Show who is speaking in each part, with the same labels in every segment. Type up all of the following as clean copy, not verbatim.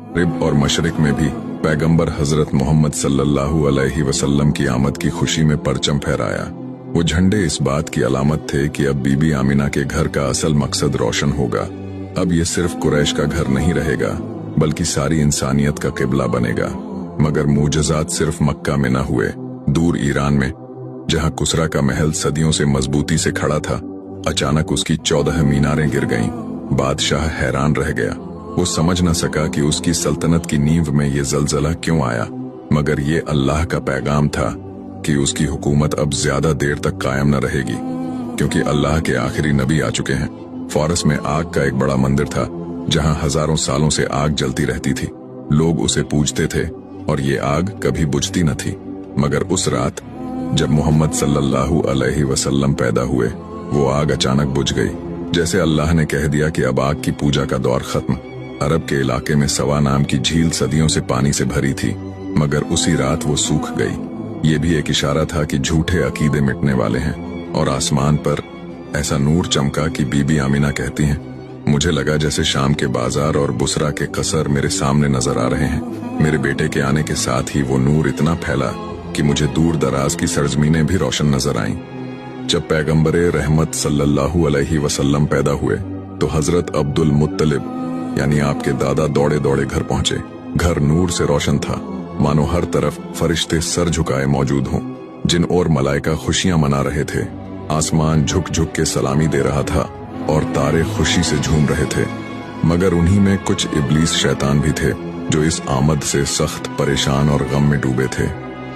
Speaker 1: मगरिब और मशरिक में भी पैगंबर हजरत मोहम्मद सल्लल्लाहु अलैहि वसल्लम की आमद की खुशी में परचम फहराया। वो झंडे इस बात की अलामत थे कि अब बीबी आमिना के घर का असल मकसद रोशन होगा। अब ये सिर्फ कुरैश का घर नहीं रहेगा बल्कि सारी इंसानियत का किबला बनेगा। मगर मूजज़ात सिर्फ मक्का में न हुए। दूर ईरान में, जहां कुसरा का महल सदियों से मजबूती से खड़ा था, अचानक उसकी 14 मीनारें गिर गईं। बादशाह हैरान रह गया। वो समझ न सका कि उसकी सल्तनत की नींव में ये जलजला क्यों आया, मगर ये अल्लाह का पैगाम था कि उसकी हुकूमत अब ज्यादा देर तक कायम न रहेगी, क्योंकि अल्लाह के आखिरी नबी आ चुके हैं। फारस में आग का एक बड़ा मंदिर था, जहां हजारों सालों से आग जलती रहती थी। लोग उसे पूजते थे और ये आग कभी बुझती न थी। मगर उस रात जब मोहम्मद सल्लल्लाहु अलैहि वसल्लम पैदा हुए, वो आग अचानक बुझ गई। जैसे अल्लाह ने कह दिया कि अब आग की पूजा का दौर खत्म। अरब के इलाके में सवा नाम की झील सदियों से पानी से भरी थी, मगर उसी रात वो सूख गई। ये भी एक इशारा था कि झूठे अकीदे मिटने वाले हैं। और आसमान पर ऐसा नूर चमका कि बीबी आमिना कहती हैं, मुझे लगा जैसे शाम के बाजार और बुसरा के कसर मेरे सामने नजर आ रहे हैं। मेरे बेटे के आने के साथ ही वो नूर इतना फैला कि मुझे दूर दराज की सरजमीनें भी रोशन नजर आईं। जब पैगंबरे रहमत सल्लल्लाहु अलैहि वसल्लम पैदा हुए तो हजरत अब्दुल मुत्तलिब यानी आपके दादा दौड़े दौड़े घर पहुंचे। घर नूर से रोशन था, मानो हर तरफ फरिश्ते सर झुकाए मौजूद हों। जिन और मलाइका खुशियां मना रहे थे, आसमान झुक झुक के सलामी दे रहा था और तारे खुशी से झूम रहे थे। मगर उन्हीं में कुछ इब्लीस शैतान भी थे जो इस आमद से सख्त परेशान और गम में डूबे थे।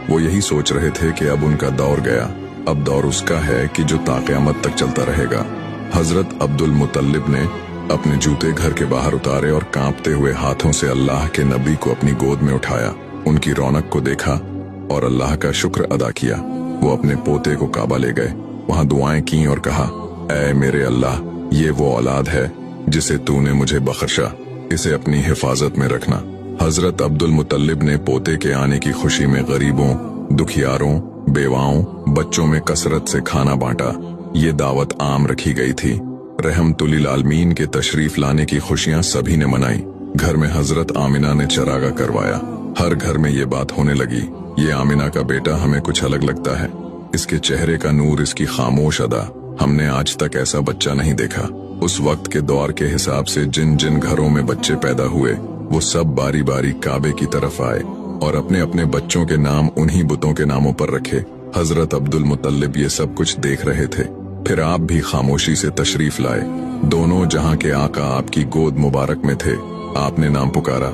Speaker 1: वो यही सोच रहे थे कि अब उनका दौर गया, अब दौर उसका है कि जो क़यामत तक चलता रहेगा। हजरत अब्दुल मुत्तलिब ने अपने जूते घर के बाहर उतारे और कांपते हुए हाथों से अल्लाह के नबी को अपनी गोद में उठाया, उनकी रौनक को देखा और अल्लाह का शुक्र अदा किया। वो अपने पोते को काबा ले गए, वहां दुआएं की और कहा, ऐ मेरे अल्लाह, ये वो औलाद है जिसे तूने मुझे बख्शा, इसे अपनी हिफाजत में रखना। हजरत अब्दुल मुत्तलिब ने पोते के आने की खुशी में गरीबों, दुखियारों, बेवाओं, बच्चों में कसरत से खाना बांटा। ये दावत आम रखी गई थी। रहमतुलिल आलमीन के तशरीफ लाने की खुशियां सभी ने मनाई। घर में हजरत आमिना ने चरागा करवाया। हर घर में ये बात होने लगी, ये आमिना का बेटा हमें कुछ अलग लगता है। इसके चेहरे का नूर, इसकी खामोश अदा, हमने आज तक ऐसा बच्चा नहीं देखा। उस वक्त के दौर के हिसाब से जिन जिन घरों में बच्चे पैदा हुए, वो सब बारी बारी काबे की तरफ आए और अपने अपने बच्चों के नाम उन्हीं बुतों के नामों पर रखे। हजरत अब्दुल मुत्तलिब ये सब कुछ देख रहे थे। फिर आप भी खामोशी से तशरीफ लाए। दोनों जहां के आका आपकी गोद मुबारक में थे। आपने नाम पुकारा,